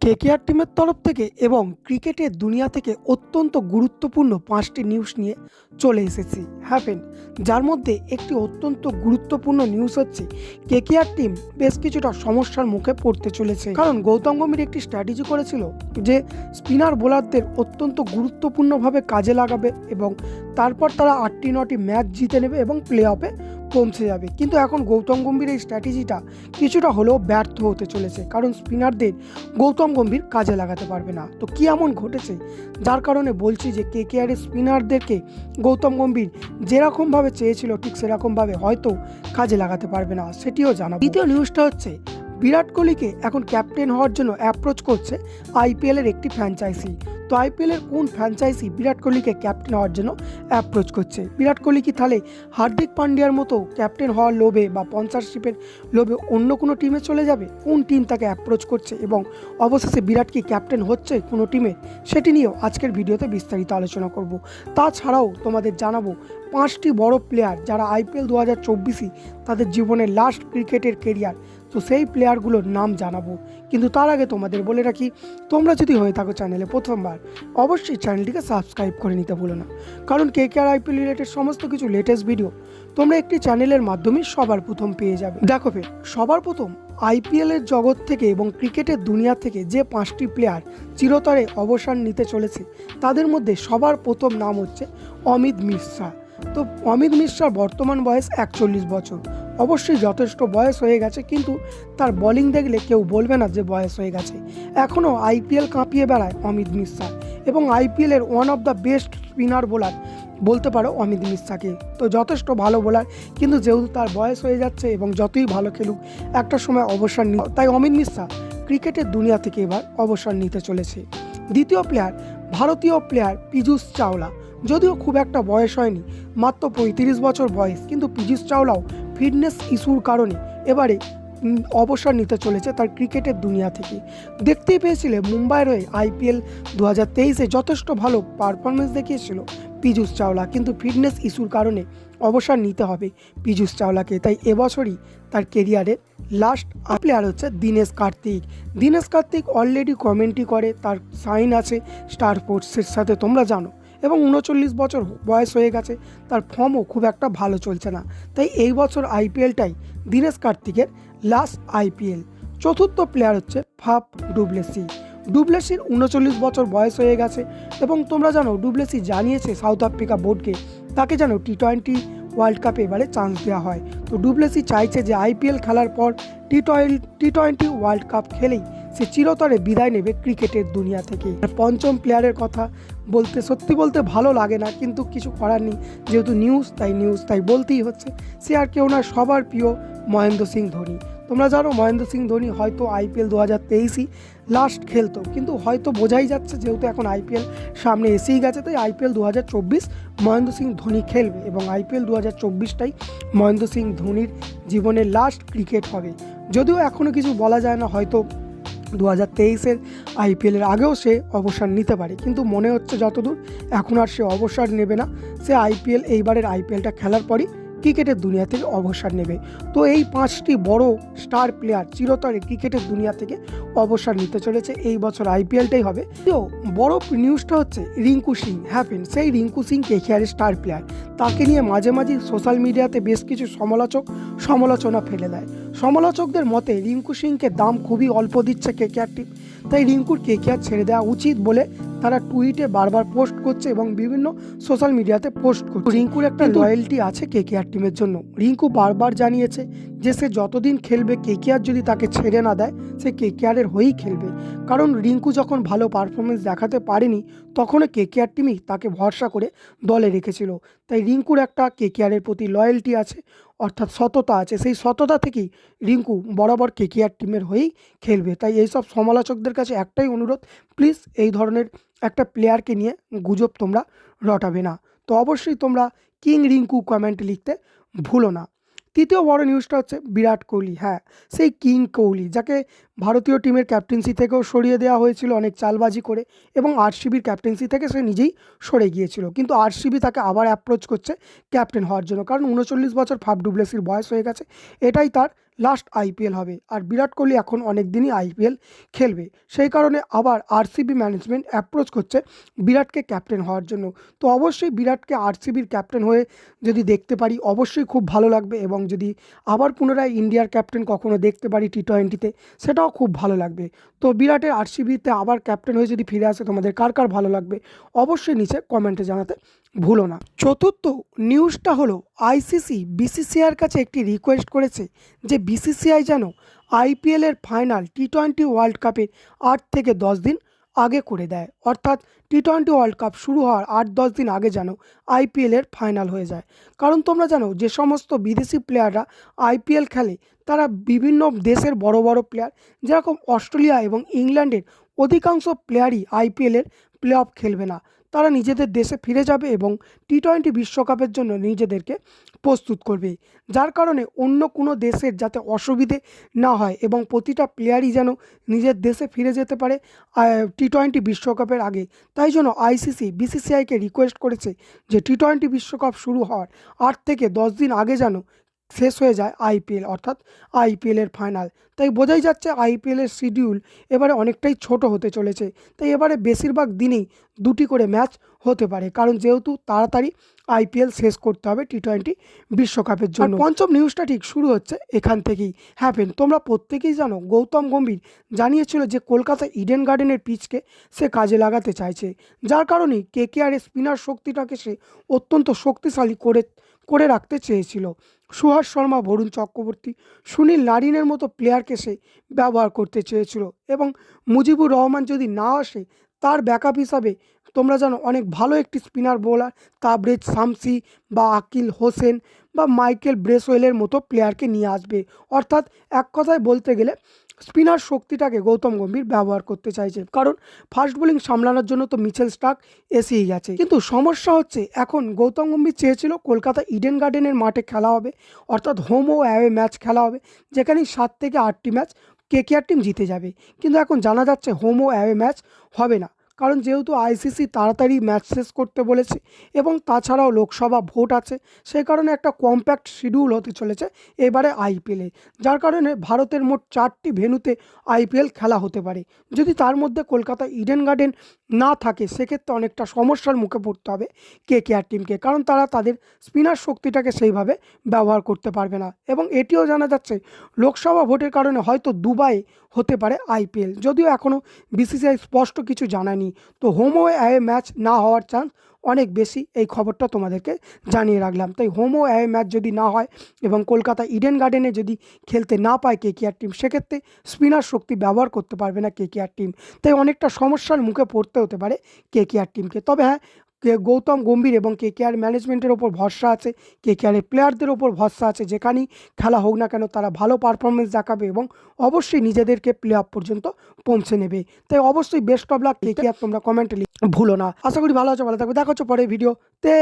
KKR টিমের তরফ থেকে এবং ক্রিকেটের দুনিয়া থেকে অত্যন্ত গুরুত্বপূর্ণ 5টি নিউজ নিয়ে চলে এসেছি। হ্যাঁ ফ্রেন্ড, যার মধ্যে একটি অত্যন্ত গুরুত্বপূর্ণ নিউজ হচ্ছে কেকেআর টিম বেশ কিছুটা সমস্যার মুখে পড়তে চলেছে। কারণ গৌতম গম্ভীর একটি স্ট্র্যাটেজি করেছিল যে স্পিনার বোলারদের অত্যন্ত গুরুত্বপূর্ণভাবে কাজে লাগাবে এবং তারপর তারা 8টি-9টি ম্যাচ জিতে নেবে এবং প্লে অফে পৌঁছে যাবে। কিন্তু এখন গৌতম গম্ভীর এই স্ট্র্যাটেজিটা কিছুটা হলেও ব্যর্থ হতে চলেছে, কারণ স্পিনারদের গৌতম গম্ভীর কাজে লাগাতে পারবে না। তো কি এমন ঘটেছে যার কারণে বলছি যে কেকেআর এর স্পিনারদেরকে গৌতম গম্ভীর যেরকমভাবে চেয়েছিল ঠিক সেরকমভাবে হয়তো কাজে লাগাতে পারবে না, সেটিও জানাবো। দ্বিতীয় নিউজটা হচ্ছে বিরাট কোহলিকে এখন ক্যাপ্টেন হওয়ার জন্য অ্যাপ্রোচ করছে আইপিএল এর একটি ফ্র্যাঞ্চাইজি। তো আইপিএল এর কোন ফ্র্যাঞ্চাইজি বিরাট কোহলিকে ক্যাপ্টেন হওয়ার জন্য অ্যাপ্রোচ করছে? বিরাট কোহলি কি তাহলে হার্দিক পান্ডিয়ার মতো ক্যাপ্টেন হওয়ার লোভে বা স্পন্সরশিপের লোভে অন্য কোনো টিমে চলে যাবে? কোন টিম তাকে অ্যাপ্রোচ করছে এবং অবশেষে বিরাট কি ক্যাপ্টেন হচ্ছে কোনো টিমের, সেটি নিয়েও আজকের ভিডিওতে বিস্তারিত আলোচনা করব। তাছাড়াও তোমাদের জানাবো 5টি বড় প্লেয়ার যারা আইপিএল 2024 তাদের জীবনের লাস্ট ক্রিকেটের কেরিয়ার, তো সেই প্লেয়ারগুলোর নাম জানাবো। কিন্তু তার আগে তোমাদের বলে রাখি, তোমরা যদি হয়ে থাকো চ্যানেলে প্রথমবার, অবশ্যই চ্যানেলটিকে সাবস্ক্রাইব করে নিতে ভুলো না, কারণ কেকেআর আইপিএল রিলেটেড সমস্ত কিছু লেটেস্ট ভিডিও তোমরা একটি চ্যানেলের মাধ্যমে সবার প্রথম পেয়ে যাবে। দেখো ফের, সবার প্রথম আইপিএলের জগৎ থেকে এবং ক্রিকেটের দুনিয়া থেকে যে 5টি প্লেয়ার চিরতরে অবসর নিতে চলেছে তাদের মধ্যে সবার প্রথম নাম হচ্ছে অমিত মিশ্রা। তো অমিত মিশ্রার বর্তমান বয়স 41 বছর। অবশ্যই যথেষ্ট বয়স হয়ে গেছে, কিন্তু তার বোলিং দেখলে কেউ বলবে না যে বয়স হয়ে গেছে। এখনও আইপিএল কাঁপিয়ে বেড়ায় অমিত মিশ্রা এবং আইপিএলের one of the best spinner bowler বলতে পারো অমিত মিশ্রাকে। তো যথেষ্ট ভালো বোলার, কিন্তু যেহেতু তার বয়স হয়ে যাচ্ছে এবং যতই ভালো খেলুক একটা সময় অবসর তাই অমিত মিশ্রা ক্রিকেটের দুনিয়া থেকে এবার অবসর নিতে চলেছে। দ্বিতীয় প্লেয়ার ভারতীয় প্লেয়ার পীযূষ চাওলা। যদিও খুব একটা বয়স হয়নি, মাত্র 35 বছর বয়স, কিন্তু পীযূষ চাওলাও ফিটনেস ইস্যুর কারণে এবারে অবসর নিতে চলেছে তার ক্রিকেটের দুনিয়া থেকে। দেখতেই পেয়েছিলে মুম্বাইয়ের হয়ে আইপিএল 2023 যথেষ্ট ভালো পারফরমেন্স দেখিয়েছিল পীযূষ চাওলা, কিন্তু ফিটনেস ইস্যুর কারণে অবসর নিতে হবে পীযূষ চাওলাকে। তাই এবছরই তার কেরিয়ারের লাস্ট প্লেয়ার হচ্ছে দীনেশ কার্তিক। দীনেশ কার্তিক অলরেডি কমেন্ট্রি করে, তার সাইন আছে স্টার স্পোর্টসের সাথে, তোমরা জানো, এবং 39 বছর বয়স হয়ে গেছে, তার ফর্মও খুব একটা ভালো চলছে না। তাই এই বছর আইপিএলটাই দীনেশ কার্তিকের লাস্ট আইপিএল। চতুর্থ প্লেয়ার হচ্ছে ফাফ ডুপ্লেসি। ডুপ্লেসির 39 বছর বয়স হয়ে গেছে এবং তোমরা জানো ডুপ্লেসি জানিয়েছে সাউথ আফ্রিকা বোর্ডকে তাকে যেন টি20 ওয়ার্ল্ড কাপে এবারে চান্স দেওয়া হয়। তো ডুপ্লেসি চাইছে যে আইপিএল খেলার পর টি20 ওয়ার্ল্ড কাপ খেলেই সে চিরতরে বিদায় নেবে ক্রিকেটের দুনিয়া থেকে। পঞ্চম প্লেয়ারের কথা বলতে সত্যি বলতে ভালো লাগে না, কিন্তু কিছু করার নেই, যেহেতু নিউজ তাই বলতেই হচ্ছে। সে আর কেউ না, সবার প্রিয় মহেন্দ্র সিং ধোনি। তোমরা জানো মহেন্দ্র সিং ধোনি হয়তো আইপিএল 2023 লাস্ট খেলতো, কিন্তু হয়তো বোঝাই যাচ্ছে যেহেতু এখন আইপিএল সামনে এসেই গেছে, তাই আইপিএল 2024 মহেন্দ্র সিং ধোনি খেলবে এবং আইপিএল 2024টাই মহেন্দ্র সিং ধোনির জীবনের লাস্ট ক্রিকেট হবে। যদিও এখনও কিছু বলা যায় না, হয়তো 2023 আইপিএলের আগেও সে অবসর নিতে পারে, কিন্তু মনে হচ্ছে যতদূর এখন আর সে অবসর নেবে না। সে এইবারের আইপিএলটা খেলার পরই ক্রিকেটের দুনিয়া থেকে অবসর নেবে। তো এই 5টি বড় স্টার প্লেয়ার চিরতরে ক্রিকেটের দুনিয়া থেকে অবসর নিতে চলেছে এই বছর আইপিএলটাই হবে। তো বড় নিউজটা হচ্ছে রিঙ্কু সিং। হ্যাঁ ফ্রেন্ড, সেই রিঙ্কু সিং কেকেআরের স্টার প্লেয়ার, তাকে নিয়ে মাঝে মাঝে সোশ্যাল মিডিয়াতে বেশ কিছু সমালোচনা ফেলে দেয়। সমালোচকদের মতে রিঙ্কু সিংকে দাম খুবই অল্প দিচ্ছে কেকেআর টিম, তাই রিঙ্কুর কেকেআর ছেড়ে দেওয়া উচিত বলে তারা টুইটে বারবার পোস্ট করছে এবং বিভিন্ন সোশ্যাল মিডিয়াতে পোস্ট করছে। রিঙ্কুর একটা লয়্যালটি আছে কেকেআর টিমের জন্য। রিঙ্কু বারবার জানিয়েছে যে সে যতদিন খেলবে কেকেআর যদি তাকে ছেড়ে না দেয় সে কেকেআরের হয়েই খেলবে, কারণ রিঙ্কু যখন ভালো পারফরমেন্স দেখাতে পারেনি তখনও কেকেআর টিমই তাকে ভরসা করে দলে রেখেছিল। তাই রিঙ্কুর একটা কেকেআরের প্রতি লয়্যালটি আছে, অর্থাৎ সততা আছে। সেই সততা থেকেই রিঙ্কু বরাবর কেকেআর টিমের হয়েই খেলবে। তাই এইসব সমালোচকদের কাছে একটাই অনুরোধ, প্লিজ এই ধরনের একটা প্লেয়ারকে নিয়ে গুজব তোমরা রটাবে না। তো অবশ্যই তোমরা কিং রিঙ্কু কমেন্ট লিখতে ভুলো না। তৃতীয় বড় নিউজটা হচ্ছে বিরাট কোহলি। হ্যাঁ, সেই কিং কোহলি যাকে ভারতীয় টিমের ক্যাপ্টেন্সি থেকেও সরিয়ে দেওয়া হয়েছিল অনেক চালবাজি করে, এবং আরসিবির ক্যাপ্টেন্সি থেকে সে নিজেই সরে গিয়েছিল, কিন্তু আরসিবি তাকে আবার অ্যাপ্রোচ করছে ক্যাপ্টেন হওয়ার জন্য, কারণ 39 বছর ফাফ ডুপ্লেসির বয়স হয়ে গেছে, এটাই তার লাস্ট আইপিএল হবে, আর বিরাট কোহলি এখন অনেক দিনই আইপিএল খেলবে। সেই কারণে আবার আরসিবি ম্যানেজমেন্ট অ্যাপ্রোচ করছে বিরাটকে ক্যাপ্টেন হওয়ার জন্য। তো অবশ্যই বিরাটকে আরসিবির ক্যাপ্টেন হয়ে যদি দেখতে পারি অবশ্যই খুব ভালো লাগবে, এবং যদি আবার পুনরায় ইন্ডিয়ার ক্যাপ্টেন কখনো দেখতে পারি টি-20-তে সেটাও খুব ভালো লাগবে। তো বিরাটের আরসিবিতে আবার ক্যাপ্টেন হয়ে যদি ফিরে আসে তোমাদের কার কার ভালো লাগবে অবশ্যই নিচে কমেন্টে জানাতে ভুলো না। চতুর্থ নিউজটা হলো আইসিসি বিসিসিআইয়ের কাছে একটি রিকোয়েস্ট করেছে যে বিসিসিআই যেন আইপিএলের ফাইনাল টি-20 ওয়ার্ল্ড কাপের 8 থেকে 10 দিন আগে করে দেয়, অর্থাৎ টি-20 ওয়ার্ল্ড কাপ শুরু হওয়ার 8-10 দিন আগে যেন আইপিএলের ফাইনাল হয়ে যায়। কারণ তোমরা জানো যে সমস্ত বিদেশি প্লেয়াররা আইপিএল খেলে তারা বিভিন্ন দেশের বড় বড় প্লেয়ার, যেরকম অস্ট্রেলিয়া এবং ইংল্যান্ডের অধিকাংশ প্লেয়ারই আইপিএলের প্লে অফ খেলবে না, তারা নিজেদের দেশে ফিরে যাবে এবং টি-20 বিশ্বকাপের জন্য নিজেদেরকে প্রস্তুত করবে। যার কারণে অন্য কোনো দেশের যাতে অসুবিধে না হয় এবং প্রতিটা প্লেয়ারই যেন নিজের দেশে ফিরে যেতে পারে টি-20 বিশ্বকাপের আগে, তাই জন্য আইসিসি বিসিসিআইকে রিকোয়েস্ট করেছে যে টি-20 বিশ্বকাপ শুরু হওয়ার 8 থেকে 10 দিন আগে যেন শেষ হয়ে যায় আইপিএল, অর্থাৎ আইপিএলের ফাইনাল। তাই বোঝাই যাচ্ছে আইপিএলের শিডিউল এবারে অনেকটাই ছোট হতে চলেছে। তাই এবারে বেশিরভাগ দিনেই 2টি করে ম্যাচ হতে পারে, কারণ যেহেতু তাড়াতাড়ি আইপিএল শেষ করতে হবে টি-20 বিশ্বকাপের জন্য। পঞ্চম নিউজটা ঠিক শুরু হচ্ছে এখান থেকেই। হ্যাঁ ফ্রেন্ড, তোমরা প্রত্যেকেই জানো গৌতম গম্ভীর জানিয়েছিল যে কলকাতা ইডেন গার্ডেনের পিচকে সে কাজে লাগাতে চাইছে, যার কারণেই কেকেআরের স্পিনার শক্তিটাকে সে অত্যন্ত শক্তিশালী করে রাখতে চেয়েছিল। সুহাস শর্মা, বরুণ চক্রবর্তী, সুনীল নারিনের মতো প্লেয়ারকে সে ব্যবহার করতে চেয়েছিল, এবং মুজিবুর রহমান যদি না আসে তার ব্যাকআপ হিসাবে তোমরা জানো অনেক ভালো একটি স্পিনার বোলার তাবরেজ শামসি বা আকিল হোসেন বা মাইকেল ব্রেসওয়েলের মতো প্লেয়ারকে নিয়ে আসবে। অর্থাৎ এক কথায় বলতে গেলে স্পিনার শক্তিটাকে গৌতম গম্ভীর ব্যবহার করতে চাইছে, কারণ ফাস্ট বোলিং সামলানোর জন্য তো মিচেল স্টার্ক এসেই গেছে। কিন্তু সমস্যা হচ্ছে এখন গৌতম গম্ভীর চেয়েছিল কলকাতা ইডেন গার্ডেনের মাঠে খেলা হবে, অর্থাৎ হোম ও অ্যাওয়ে ম্যাচ খেলা হবে, যেখানে 7 থেকে 8টি ম্যাচ কেকেআর টিম জিতে যাবে। কিন্তু এখন জানা যাচ্ছে হোম ও অ্যাওয়ে ম্যাচ হবে না, কারণ যেহেতু আইসিসি তাড়াতাড়ি ম্যাচ শেষ করতে বলেছে এবং তাছাড়াও লোকসভা ভোট আছে, সেই কারণে একটা কম্প্যাক্ট শিডিউল হতে চলেছে এবারে আইপিএলে, যার কারণে ভারতের মোট 4টি ভেন্যুতে আইপিএল খেলা হতে পারে। যদি তার মধ্যে কলকাতা ইডেন গার্ডেন না থাকে সেক্ষেত্রে অনেকটা সমস্যার মুখে পড়তে হবে কেকেআর টিমকে, কারণ তারা তাদের স্পিনার শক্তিটাকে সেইভাবে ব্যবহার করতে পারবে না। এবং এটিও জানা যাচ্ছে লোকসভা ভোটের কারণে হয়তো দুবাই হতে পারে আইপিএল, যদিও এখনও বিসিসিআই স্পষ্ট কিছু জানায়নি। তো হোম ও অ্যাওয়ে ম্যাচ না হওয়ার চান্স অনেক বেশি, এই খবরটা তোমাদেরকে জানিয়ে রাখলাম। তাই হোম ও অ্যাওয়ে ম্যাচ যদি না হয় এবং কলকাতা ইডেন গার্ডেনে যদি খেলতে না পায় কেকেআর টিম, সেক্ষেত্রে স্পিনার শক্তি ব্যবহার করতে পারবে না কেকেআর টিম। তাই অনেকটা সমস্যার মুখে পড়তে হতে পারে কেকেআর টিমকে। তবে হ্যাঁ, গৌতম গম্ভীর এবং কেকেআর ম্যানেজমেন্টের ওপর ভরসা আছে, কেকেআরের প্লেয়ারদের ওপর ভরসা আছে, যেখানেই খেলা হোক না কেন তারা ভালো পারফরমেন্স দেখাবে এবং অবশ্যই নিজেদেরকে প্লে অফ পর্যন্ত পৌঁছে নেবে। তাই অবশ্যই বেস্ট অফ লাক কেকেআর, তোমরা কমেন্টে ভুলো না। আশা করি ভালো আছো, ভালো থাকবে, দেখা হচ্ছে পরের ভিডিওতে।